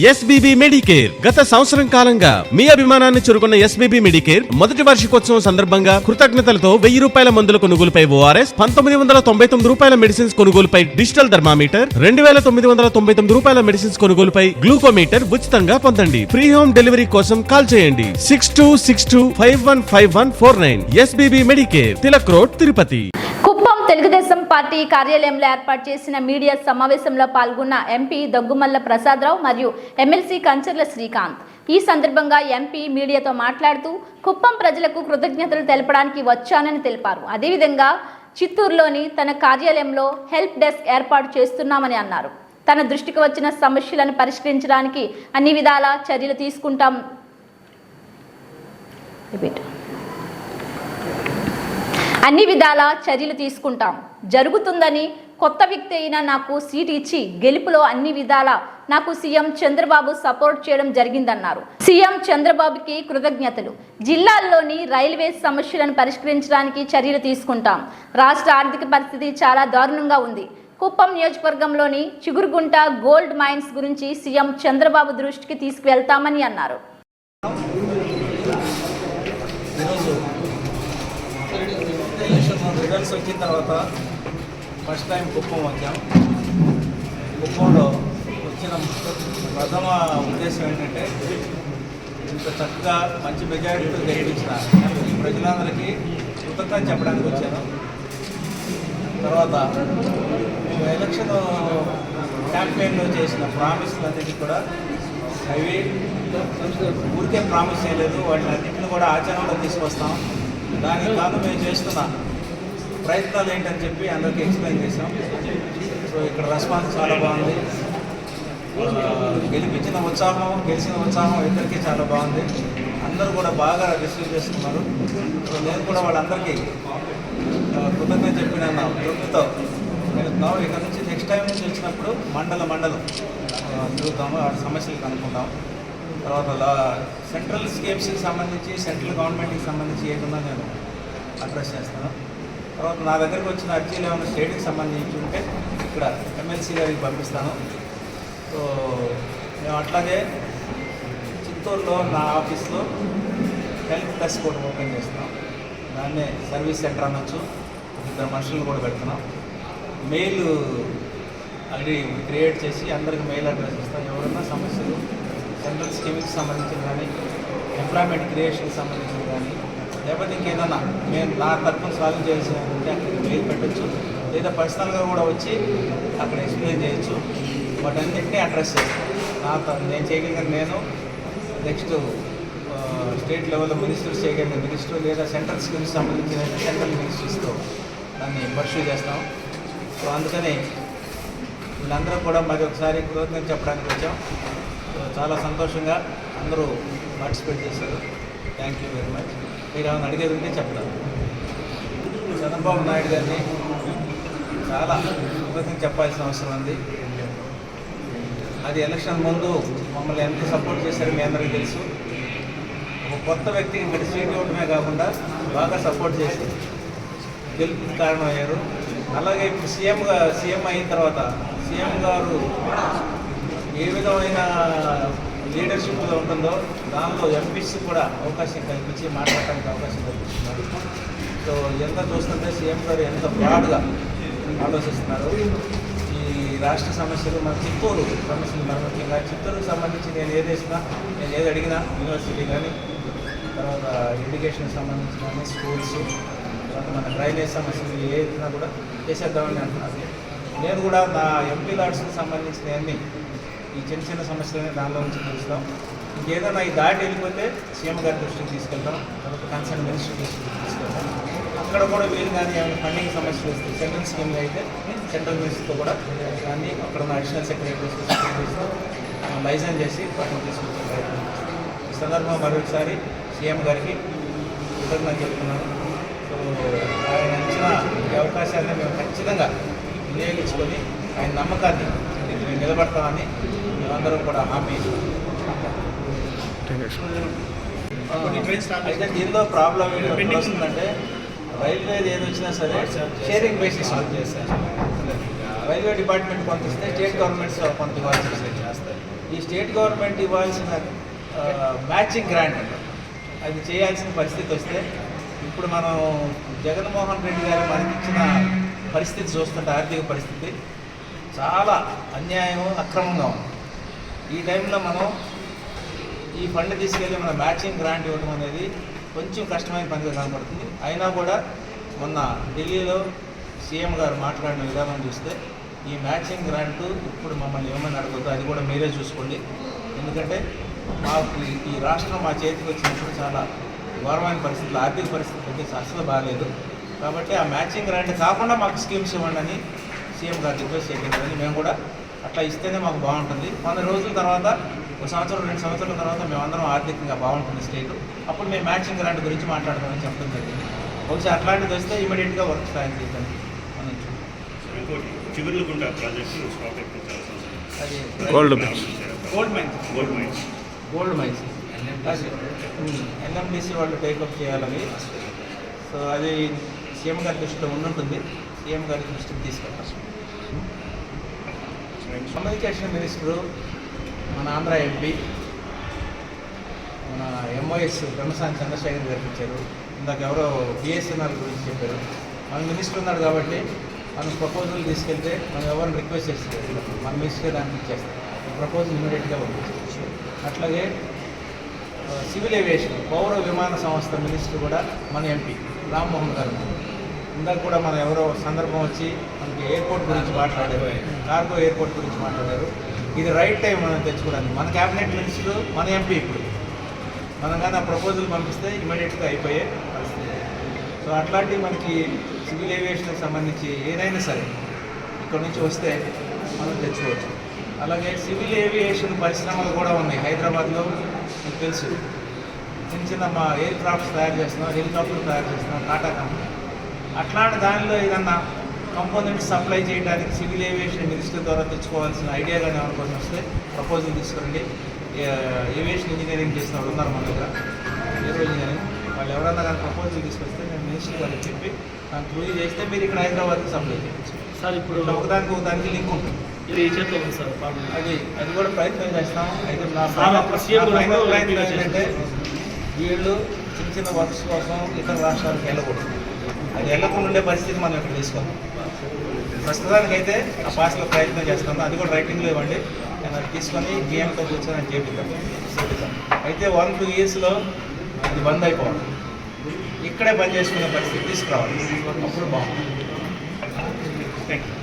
SBB Medicare గత సంవత్సరం కాలంగా మీ అభిమానాన్ని చురుకున్న ఎస్బీబీ మెడికేర్ మొదటి వార్షికోత్సవం సందర్భంగా కృతజ్ఞతలతో 1000 రూపాయల మందుల కొనుగోలుపై ఓఆర్ఎస్, 1999 రూపాయల మెడిసిన్స్ కొనుగోలుపై డిజిటల్ థర్మామీటర్, 2999 రూపాయల మెడిసిన్స్ కొనుగోలుపై గ్లూకోమీటర్ ఉచితంగా పొందండి. ఫ్రీ హోమ్ డెలివరీ కోసం కాల్ చేయండి 6262515149. SBB Medicare, Tilak road, Tirupati. Kuppam Telugu Desam party కార్యాలయంలో ఏర్పాటు చేసిన మీడియా సమావేశంలో పాల్గొన్న ఎంపీ దగ్గుమల్ల ప్రసాదరావు మరియు ఎమ్మెల్సీ కంచర్ల శ్రీకాంత్. ఈ సందర్భంగా ఎంపీ మీడియాతో మాట్లాడుతూ కుప్పం ప్రజలకు కృతజ్ఞతలు తెలపడానికి వచ్చానని తెలిపారు. అదేవిధంగా చిత్తూరులోని తన కార్యాలయంలో హెల్ప్ డెస్క్ ఏర్పాటు చేస్తున్నామని అన్నారు. తన దృష్టికి వచ్చిన సమస్యలను పరిష్కరించడానికి అన్ని విధాల చర్యలు తీసుకుంటాం జరుగుతుందని, కొత్త వ్యక్తి అయినా నాకు సీట్ ఇచ్చి గెలుపులో అన్ని విధాల నాకు సీఎం చంద్రబాబు సపోర్ట్ చేయడం జరిగిందన్నారు. సీఎం చంద్రబాబుకి కృతజ్ఞతలు. జిల్లాల్లోని రైల్వే సమస్యలను పరిష్కరించడానికి చర్యలు తీసుకుంటాం. రాష్ట్ర ఆర్థిక పరిస్థితి చాలా దారుణంగా ఉంది. కుప్పం నియోజకవర్గంలోని చిగురుగుంట గోల్డ్ మైన్స్ గురించి సీఎం చంద్రబాబు దృష్టికి తీసుకువెళ్తామని అన్నారు. రిజల్ట్స్ వచ్చిన తర్వాత ఫస్ట్ టైం కుప్పం వచ్చాం. కుప్పంలో వచ్చిన ప్రథమ ఉద్దేశం ఏంటంటే ఇంత చక్కగా మంచి మెజారిటీతో గెలిపించిన ఈ ప్రజలందరికీ కృతజ్ఞత చెప్పడానికి వచ్చాను. తర్వాత మేము ఎలక్షన్ క్యాంపెయిన్లో చేసిన ప్రామిస్లన్నింటినీ కూడా అవి ఊరికే ప్రామిస్ చేయలేదు, వాటిని అన్నింటిని కూడా ఆచరణలో తీసుకొస్తాం. దానికి కాదు మేము చేస్తున్న ప్రయత్నాలు ఏంటని చెప్పి అందరికీ ఎక్స్ప్లెయిన్ చేసాం. సో ఇక్కడ రెస్పాన్స్ చాలా బాగుంది. గెలిచిన ఉత్సాహం ఇద్దరికీ చాలా బాగుంది. అందరూ కూడా బాగా రిసీవ్ చేస్తున్నారు. సో నేను కూడా వాళ్ళందరికీ కృతజ్ఞత చెప్పిన తృప్తితో వెళ్తున్నాం. ఇక్కడ నుంచి నెక్స్ట్ టైం నుంచి వచ్చినప్పుడు మండలం తిరుగుతాము, ఆ సమస్యలు కనుక్కుంటాం. తర్వాత సెంట్రల్ స్కీమ్స్కి సంబంధించి, సెంట్రల్ గవర్నమెంట్కి సంబంధించి ఏదన్నా నేను అడ్రస్ చేస్తాను. తర్వాత నా దగ్గరికి వచ్చిన అర్జీలు ఏమైనా స్టేట్కి సంబంధించి ఉంటే ఇక్కడ ఎమ్మెల్సీ గారికి పంపిస్తాను. సో మేము అట్లాగే చిత్తూరులో నా ఆఫీస్లో హెల్ప్ డెస్క్ కూడా ఓపెన్ చేస్తున్నాం. దాన్నే సర్వీస్ సెంటర్ అనొచ్చు. 2 మనుషులను కూడా పెడుతున్నాం. మెయిల్ అది క్రియేట్ చేసి అందరికి మెయిల్ అడ్రస్ ఇస్తాం. ఎవరైనా సమస్యలు సెంట్రల్ స్కీమ్కి సంబంధించిన కానీ, ఎంప్లాయ్మెంట్ క్రియేషన్కి సంబంధించిన కానీ, లేకపోతే ఇంకేదన్నా మేము నా తరఫున సాల్వ్ చేయాల్సి ఉంటే అక్కడికి మెయిల్ పెట్టచ్చు. లేదా పర్సనల్గా కూడా వచ్చి అక్కడ ఎక్స్ప్లెయిన్ చేయొచ్చు. వాటన్నింటినీ అడ్రస్ చేస్తాను. నేను చేయగలిగిన నేను నెక్స్ట్ స్టేట్ లెవెల్లో మినిస్టర్స్ చేయగలిగిన మినిస్టర్, లేదా సెంట్రల్ స్కీమ్కి సంబంధించిన సెంట్రల్ మినిస్టర్స్తో దాన్ని పర్సూ చేస్తాం. సో అందుకని వీళ్ళందరూ కూడా మరి ఒకసారి కృతజ్ఞత చెప్పడానికి వచ్చాం. చాలా సంతోషంగా అందరూ పార్టిసిపేట్ చేశారు. Thank you very much. మీరు ఏమైనా అడిగేది ఉంటే చెప్తాను. చంద్రబాబు నాయుడు గారిని చాలా కృతజ్ఞత చెప్పాల్సిన అవసరం ఉంది. అది ఎలక్షన్ ముందు మమ్మల్ని ఎంత సపోర్ట్ చేశారో మీ అందరికీ తెలుసు. ఒక కొత్త వ్యక్తికి ఇక్కడ సీట్ ఇవ్వడమే కాకుండా బాగా సపోర్ట్ చేసి గెలుపుకి కారణమయ్యారు. అలాగే ఇప్పుడు సీఎం అయిన తర్వాత సీఎం గారు ఏ విధమైన లీడర్షిప్లో ఉంటుందో దానిలో ఎంపీసీ కూడా అవకాశం కల్పించి మాట్లాడటానికి అవకాశం కల్పిస్తున్నారు. సో ఎంత చూస్తుంటే సీఎం గారు ఎంత బ్రాడ్గా ఆలోచిస్తున్నారు. ఈ రాష్ట్ర సమస్యలు, మన చిత్తూరు సమస్యలు, ముఖ్యంగా చిత్తూరుకు సంబంధించి నేను ఏది అడిగినా యూనివర్సిటీ కానీ, తర్వాత ఎడ్యుకేషన్కి సంబంధించి కానీ, స్కూల్స్, తర్వాత మన డ్రైనేజ్ సమస్యలు ఏదైనా కూడా చేసేద్దామని అంటున్నారు. నేను కూడా నా ఎంపీ లాడ్స్కి సంబంధించిన అన్నీ ఈ చిన్న సమస్యలని దానిలో నుంచి తెలుస్తాం. ఇంకేదైనా ఈ దాటి వెళ్ళిపోతే సీఎం గారి దృష్టికి తీసుకెళ్తాం. తర్వాత కన్సర్న్ మినిస్టర్ దృష్టికి తీసుకెళ్తాం. అక్కడ కూడా వీళ్ళు కానీ ఏమైనా ఫండింగ్ సమస్యలు వస్తే సెంట్రల్ స్కీమ్లో అయితే సెంట్రల్ మినిస్టర్తో కూడా దాన్ని అక్కడ ఉన్న అడిషనల్ సెక్రటరీస్ లైజెన్స్ చేసి వాటిని తీసుకొచ్చే ప్రయత్నం. ఈ సందర్భంగా మరొకసారి సీఎం గారికి కృతజ్ఞత చెప్తున్నాను. సో ఆయన ఇచ్చిన ఈ అవకాశాన్ని మేము ఖచ్చితంగా వినియోగించుకొని ఆయన నమ్మకాన్ని మేము నిలబడతామని మేమందరం కూడా హామీ. అయితే దీనిలో ప్రాబ్లం ఏంటి వస్తుందంటే, రైల్వేది ఏది వచ్చినా సరే షేరింగ్ బేసిస్ చేస్తారు. రైల్వే డిపార్ట్మెంట్ కొంత ఇస్తే స్టేట్ గవర్నమెంట్స్ కొంత ఇవ్వాల్సి చేస్తాయి. ఈ స్టేట్ గవర్నమెంట్ ఇవ్వాల్సిన మ్యాచింగ్ గ్రాంట్ అది చేయాల్సిన పరిస్థితి వస్తే ఇప్పుడు మనం జగన్మోహన్ రెడ్డి గారు మనకి ఇచ్చిన పరిస్థితి చూస్తుంటే ఆర్థిక పరిస్థితి చాలా అన్యాయం అక్రమంగా ఉంది. ఈ టైంలో మనం ఈ ఫండ్ తీసుకెళ్ళి మన మ్యాచింగ్ గ్రాంట్ ఇవ్వడం అనేది కొంచెం కష్టమైన పనిగా కనపడుతుంది. అయినా కూడా మొన్న ఢిల్లీలో సీఎం గారు మాట్లాడిన విధానం చూస్తే ఈ మ్యాచింగ్ గ్రాంట్ ఇప్పుడు మమ్మల్ని ఏమని అడగద్దు, అది కూడా మీరే చూసుకోండి. ఎందుకంటే మాకు ఈ రాష్ట్రం మా చేతికి వచ్చినప్పుడు చాలా ఘోరమైన పరిస్థితులు, ఆర్థిక పరిస్థితులు అయితే అసలు బాగాలేదు. కాబట్టి ఆ మ్యాచింగ్ గ్రాంట్ కాకుండా మాకు స్కీమ్స్ ఇవ్వండి అని సీఎం గారు రిక్వెస్ట్ చేయగలరని మేము కూడా అట్లా ఇస్తేనే మాకు బాగుంటుంది. 100 రోజుల తర్వాత, 1 సంవత్సరం 2 సంవత్సరాల తర్వాత మేమందరం ఆర్థికంగా బాగుంటుంది స్టేట్, అప్పుడు మేము మ్యాచింగ్ గ్రాంట్ గురించి మాట్లాడతామని చెప్పడం జరిగింది. బహుశా అట్లాంటిది వస్తే ఇమీడియట్గా వర్క్ స్టార్ట్ చేయడానికి మనం ఇంకోటి చిగుర్లగుంట ప్రాజెక్టు స్టాప్ అయిపోతుంది. అది గోల్డ్ మైన్స్ ఎన్ఎండిసి వాళ్ళు టేకప్ చేయాలని. సో అది సీఎం గారి దృష్టిలో ఉండుంటుంది, సీఎం గారి దృష్టికి తీసుకెళ్తాం. కమ్యూనికేషన్ మినిస్టరు మన ఆంధ్ర ఎంపీ మన ఎంఓఎస్ బ్రహ్మసాని చంద్రశేఖర్ గారికి ఇచ్చారు. ఇందాక ఎవరో బిఎస్ఎన్ఎల్ గురించి చెప్పారు. మన మినిస్టర్ ఉన్నాడు కాబట్టి మనం ప్రపోజల్ తీసుకెళ్తే మనం ఎవరిని రిక్వెస్ట్ చేస్తారు, మన మినిస్టర్ దానికి ఇచ్చేస్తాం. ప్రపోజల్ ఇమీడియట్గా పంపించారు. అట్లాగే సివిల్ ఏవియేషన్ పౌర విమాన సంస్థ మినిస్టర్ కూడా మన ఎంపీ రామ్మోహన్ గారు. ఇందాక కూడా మనం ఎవరో సందర్భం వచ్చి మనకి ఎయిర్పోర్ట్ గురించి మాట్లాడారు, కార్గో ఎయిర్పోర్ట్ గురించి మాట్లాడారు. ఇది రైట్ టైం మనం తెచ్చుకోవడానికి. మన క్యాబినెట్ మినిస్టర్ మన ఎంపీ ఇప్పుడు మనం కానీ ఆ ప్రపోజల్ పంపిస్తే ఇమీడియట్గా అయిపోయే పరిస్థితి. సో అట్లాంటివి మనకి సివిల్ ఏవియేషన్కి సంబంధించి ఏదైనా సరే ఇక్కడ నుంచి వస్తే మనం తెచ్చుకోవచ్చు. అలాగే సివిల్ ఏవియేషన్ పరిశ్రమలు కూడా ఉన్నాయి హైదరాబాద్లో. మీకు తెలుసు, చిన్న చిన్న మా ఎయిర్ క్రాఫ్ట్స్ తయారు చేస్తున్నాం, హెలికాప్టర్లు తయారు చేస్తున్నాం, టాటా కంపెనీ. అట్లాంటి దానిలో ఏదన్నా కంపోనెంట్స్ సప్లై చేయడానికి సివిల్ ఏవియేషన్ మినిస్టర్ ద్వారా తెచ్చుకోవాల్సిన ఐడియా కానీ ఎవరికోసం వస్తే ప్రపోజల్ తీసుకురండి. ఏవియేషన్ ఇంజనీరింగ్ చేసిన వాళ్ళు ఉన్నారు మన దగ్గర, ఏరో ఇంజనీరింగ్ వాళ్ళు ఎవరన్నా కానీ ప్రపోజల్ తీసుకొస్తే నేను మినిస్టర్ గారికి చెప్పి దాన్ని ప్రూవ్ చేస్తే మీరు ఇక్కడ హైదరాబాద్కి సప్లై చేయొచ్చు. సార్ ఇప్పుడు ఒకదానికి లింక్ ఉంటుంది. ఇది చేస్తాం సార్ అది కూడా ప్రయత్నం చేస్తాం. అయితే నా సీఎం ప్రయత్నం ఏంటంటే వీళ్ళు చిన్న చిన్న వర్క్స్ కోసం ఇతర రాష్ట్రాలకు వెళ్ళకూడదు. అది వెళ్ళకుండా ఉండే పరిస్థితి మనం ఇక్కడ తీసుకోవాలి. ప్రస్తుతానికైతే ఆ భాషలో ప్రయత్నం చేస్తాను. అది కూడా రైటింగ్లో ఇవ్వండి, నేను అది తీసుకొని గేమ్తో కూర్చొని అని చేపిద్దాం. అయితే 1-2 ఇయర్స్లో అది బంద్ అయిపోవాలి, ఇక్కడే బంద్ చేసుకునే పరిస్థితి తీసుకురావాలి. అప్పుడు బాగుంటుంది. Thank you.